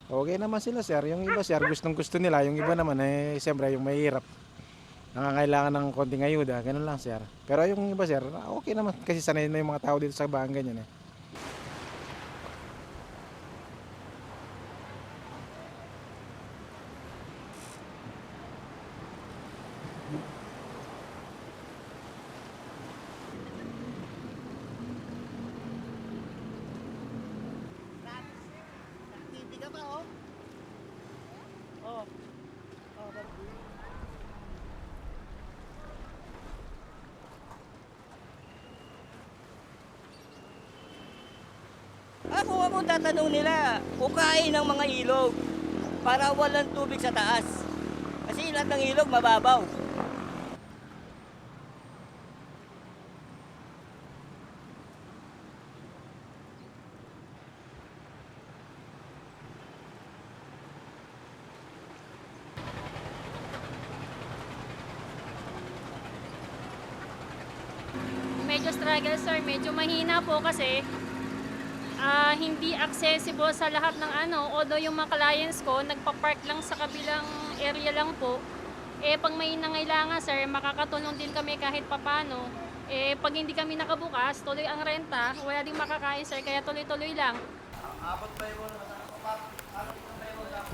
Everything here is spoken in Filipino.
Okay naman sila sir, yung iba sir gustong gusto nila, yung iba naman eh siyempre yung mahihirap, nangangailangan ng konting ayuda, ganun lang sir. Pero yung iba sir, okay naman kasi sanay na yung mga tao dito sa bahan ganyan eh. TV ka pa, oh. Oh. Oh, kung ako tatanong nila, kukain ng mga ilog para walang tubig sa taas. Kasi lahat ng ilog mababaw. Medyo struggle sir, medyo mahina po kasi hindi accessible sa lahat ng although yung mga clients ko nagpa-park lang sa kabilang area lang po. Eh pag may nangailangan sir, makakatulong din kami kahit papano. Eh pag hindi kami nakabukas, tuloy ang renta, wala ding makakain sir, kaya tuloy-tuloy lang. Abot pa yung ano, abot pa yung ano,